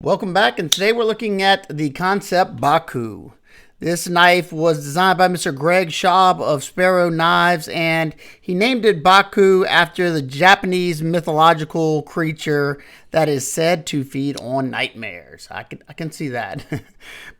Welcome back, and today we're looking at the Kansept Baku. This knife was designed by Mr. Schob of Sparrow Knives, and he named it Baku after the Japanese mythological creature that is said to feed on nightmares. I can see that.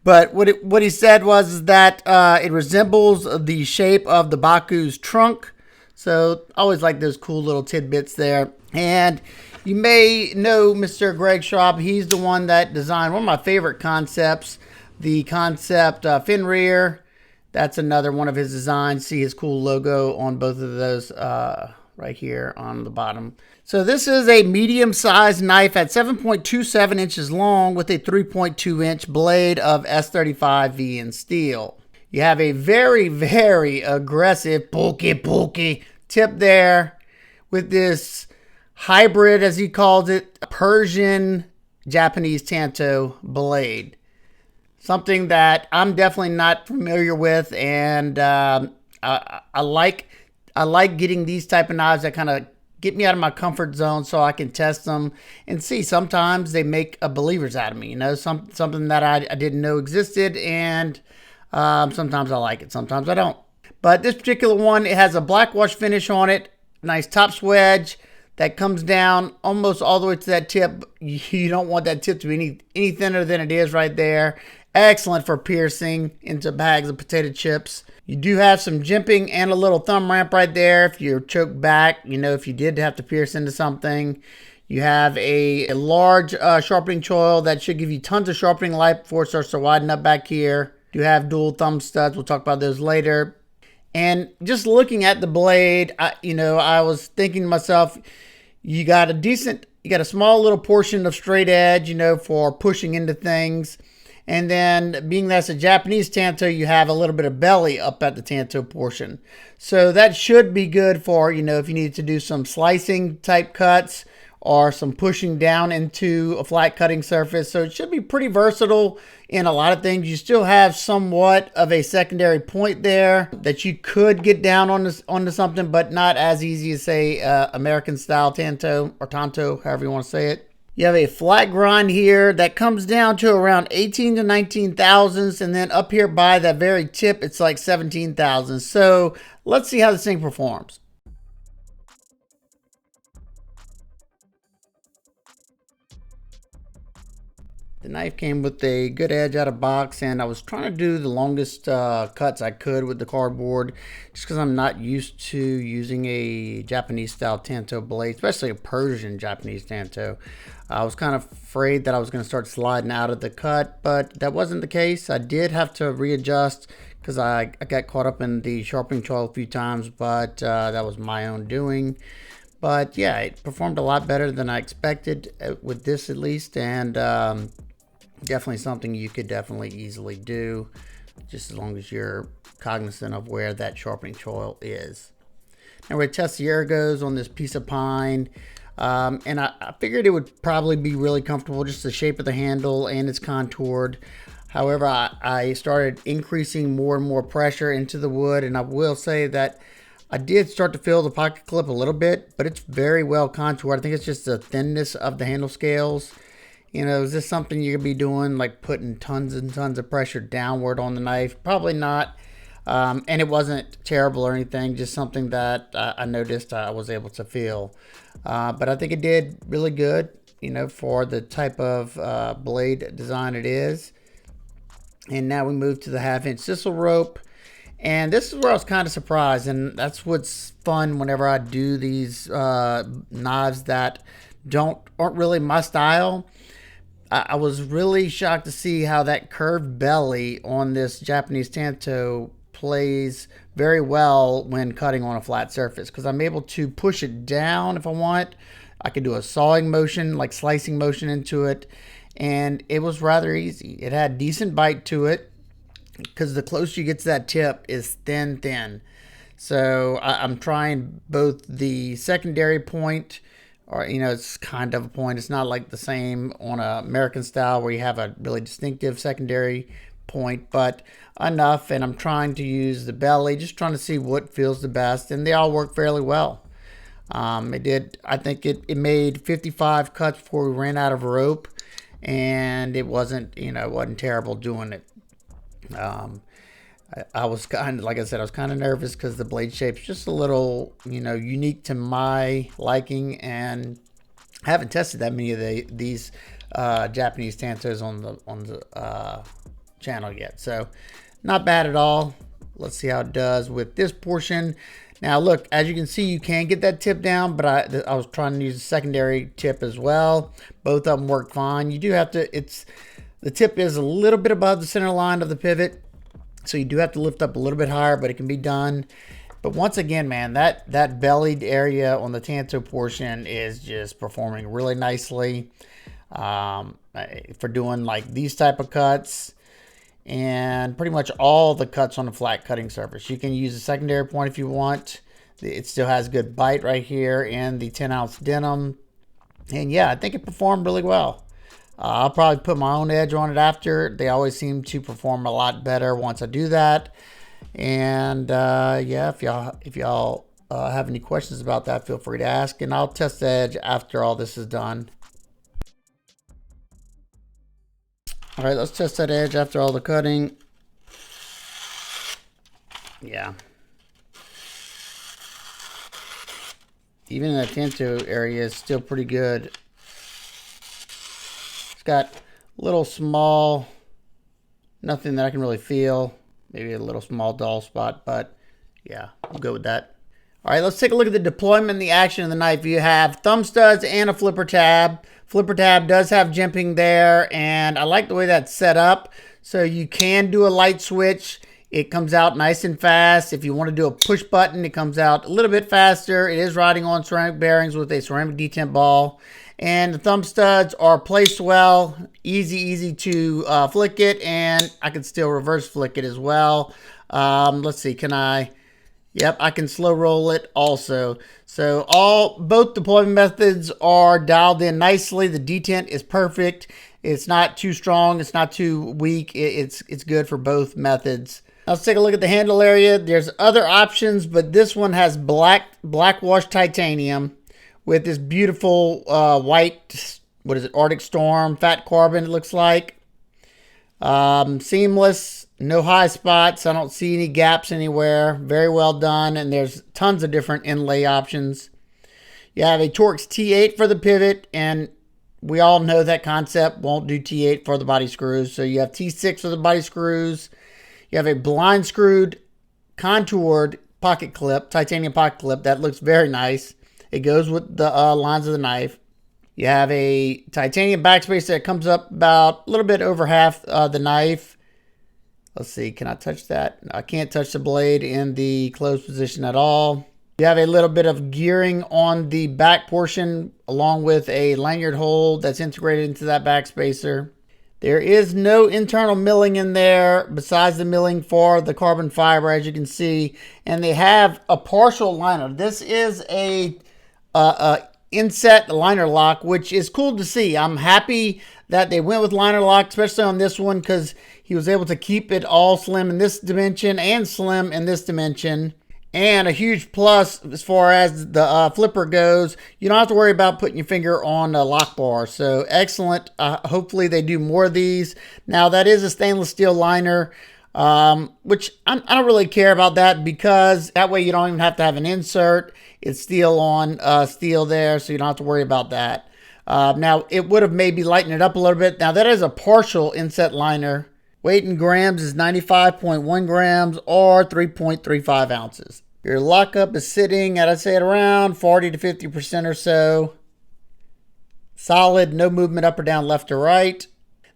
But what he said was that it resembles the shape of the Baku's trunk. So I always like those cool little tidbits there. And you may know Mr. Schob. He's the one that designed one of my favorite concepts, the Kansept Fenrir. That's another one of his designs. See his cool logo on both of those right here on the bottom. So this is a medium-sized knife at 7.27 inches long with a 3.2-inch blade of S35V in steel. You have a very, very aggressive pokey tip there with this hybrid, as he calls it, Persian Japanese tanto blade. Something that I'm definitely not familiar with, and I like getting these type of knives that kind of get me out of my comfort zone so I can test them and see. Sometimes they make believers out of me, you know, something that I didn't know existed, and sometimes I like it, sometimes I don't. But this particular one, it has a black wash finish on it, nice top swedge that comes down almost all the way to that tip. You don't want that tip to be any thinner than it is right there. Excellent for piercing into bags of potato chips. You do have some jimping and a little thumb ramp right there if you're choked back, you know, if you did have to pierce into something. You have a large sharpening choil that should give you tons of sharpening light before it starts to widen up back here. You have dual thumb studs. We'll talk about those later. And just looking at the blade, I was thinking to myself, you got a small little portion of straight edge, for pushing into things. And then being that's a Japanese tanto, you have a little bit of belly up at the tanto portion. So that should be good for, if you need to do some slicing type cuts or some pushing down into a flat cutting surface. So it should be pretty versatile in a lot of things. You still have somewhat of a secondary point there that you could get down onto something, but not as easy as, say, American style tanto or tanto, however you want to say it. You have a flat grind here that comes down to around 18 to 19 thousandths, and then up here by that very tip, it's like 17 thousandths. So let's see how this thing performs. The knife came with a good edge out of box, and I was trying to do the longest cuts I could with the cardboard just because I'm not used to using a Japanese style tanto blade, especially a Persian Japanese tanto. I was kind of afraid that I was going to start sliding out of the cut, but that wasn't the case. I did have to readjust because I got caught up in the sharpening choil a few times, but that was my own doing. But yeah, it performed a lot better than I expected with this at least, and definitely something you could definitely easily do, just as long as you're cognizant of where that sharpening choil is. Now we're going to test the ergos on this piece of pine, and I figured it would probably be really comfortable, just the shape of the handle and it's contoured. However, I started increasing more and more pressure into the wood, and I will say that I did start to feel the pocket clip a little bit, but it's very well contoured. I think it's just the thinness of the handle scales. Is this something you could be doing, like putting tons and tons of pressure downward on the knife? Probably not. And it wasn't terrible or anything, just something that I noticed I was able to feel. But I think it did really good, for the type of blade design it is. And now we move to the 1/2-inch sisal rope. And this is where I was kind of surprised, and that's what's fun whenever I do these knives that aren't really my style. I was really shocked to see how that curved belly on this Japanese tanto plays very well when cutting on a flat surface, because I'm able to push it down if I want. I could do a sawing motion, like slicing motion into it, and it was rather easy. It had decent bite to it, because the closer you get to that tip is thin. So I'm trying both the secondary point, or it's kind of a point. It's not like the same on a American style where you have a really distinctive secondary point, but enough. And I'm trying to use the belly, just trying to see what feels the best, and they all work fairly well. I think it made 55 cuts before we ran out of rope. and it wasn't, wasn't terrible doing it. I was kind of, like I said, I was kind of nervous because the blade shape's just a little, unique to my liking, and I haven't tested that many of these Japanese tantos on the channel yet. So not bad at all. Let's see how it does with this portion. Now look, as you can see, you can get that tip down, but I was trying to use a secondary tip as well. Both of them work fine. You do have to, the tip is a little bit above the center line of the pivot, so you do have to lift up a little bit higher, but it can be done. But once again, man, that bellied area on the tanto portion is just performing really nicely for doing like these type of cuts, and pretty much all the cuts on a flat cutting surface. You can use a secondary point if you want. It still has good bite right here in the 10-ounce denim. And yeah, I think it performed really well. I'll probably put my own edge on it after. They always seem to perform a lot better once I do that. And yeah, if y'all have any questions about that, feel free to ask, and I'll test the edge after all this is done. All right, let's test that edge after all the cutting. Yeah. Even in that tanto area is still pretty good. It's got little small, nothing that I can really feel. Maybe a little small dull spot, but yeah, I'll go with that. All right, let's take a look at the deployment and the action of the knife. You have thumb studs and a flipper tab. Flipper tab does have jimping there, and I like the way that's set up. So you can do a light switch. It comes out nice and fast. If you want to do a push button, it comes out a little bit faster. It is riding on ceramic bearings with a ceramic detent ball. And the thumb studs are placed well. Easy to flick it, and I can still reverse flick it as well. Let's see, can I? Yep, I can slow roll it also. So both deployment methods are dialed in nicely. The detent is perfect. It's not too strong. It's not too weak. It's good for both methods. Now let's take a look at the handle area. There's other options, but this one has black wash titanium with this beautiful white, what is it, Arctic Storm, fat carbon it looks like. Seamless. No high spots. I don't see any gaps anywhere. Very well done. And there's tons of different inlay options. You have a Torx T8 for the pivot. And we all know that Kansept won't do T8 for the body screws. So you have T6 for the body screws. You have a blind screwed, contoured pocket clip, titanium pocket clip. That looks very nice. It goes with the lines of the knife. You have a titanium backspacer that comes up about a little bit over half the knife. Let's see, can I touch that? I can't touch the blade in the closed position at all. You have a little bit of gearing on the back portion along with a lanyard hole that's integrated into that backspacer. There is no internal milling in there besides the milling for the carbon fiber, as you can see. And they have a partial liner. This is a inset liner lock, which is cool to see. I'm happy that they went with liner lock, especially on this one, because he was able to keep it all slim in this dimension and slim in this dimension. And a huge plus as far as the flipper goes, you don't have to worry about putting your finger on a lock bar. So excellent. Hopefully they do more of these. Now that is a stainless steel liner, which I don't really care about that, because that way you don't even have to have an insert. It's steel on steel there, so you don't have to worry about that. Now it would have maybe lightened it up a little bit. Now that is a partial inset liner. Weight in grams is 95.1 grams or 3.35 ounces. Your lockup is sitting at, I'd say, at around 40 to 50% or so. Solid, no movement up or down, left or right.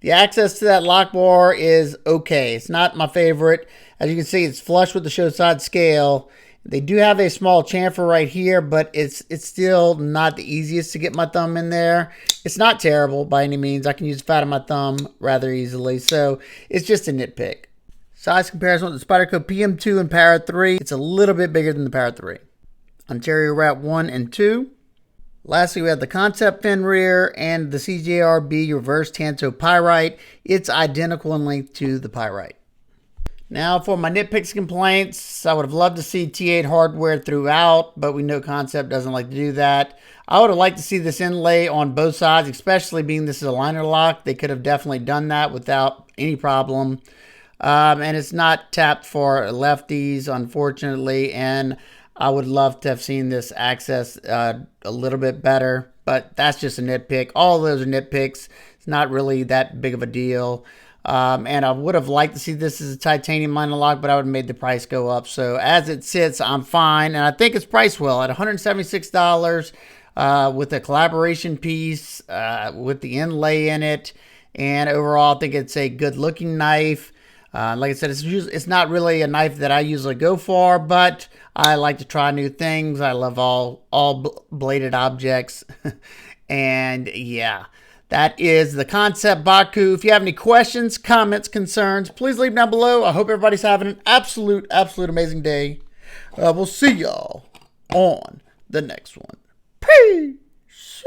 The access to that lock bar is okay. It's not my favorite. As you can see, it's flush with the show side scale. They do have a small chamfer right here, but it's still not the easiest to get my thumb in there. It's not terrible by any means. I can use the fat of my thumb rather easily, so it's just a nitpick. Size comparison with the Spyderco PM2 and Para 3. It's a little bit bigger than the Para 3. Ontario Wrap 1 and 2. Lastly, we have the Kansept Fenrir and the CJRB Reverse Tanto Pyrite. It's identical in length to the Pyrite. Now for my nitpicks complaints, I would have loved to see T8 hardware throughout, but we know Kansept doesn't like to do that. I would have liked to see this inlay on both sides, especially being this is a liner lock. They could have definitely done that without any problem. And it's not tapped for lefties, unfortunately, and I would love to have seen this access a little bit better, but that's just a nitpick. All of those are nitpicks. It's not really that big of a deal. And I would have liked to see this as a titanium liner lock, but I would have made the price go up. So as it sits, I'm fine. And I think it's priced well at $176 with a collaboration piece, with the inlay in it. And overall, I think it's a good looking knife. Like I said, it's not really a knife that I usually go for, but I like to try new things. I love all bladed objects. And yeah. That is the Kansept Baku. If you have any questions, comments, concerns, please leave them down below. I hope everybody's having an absolute amazing day. We'll see y'all on the next one. Peace.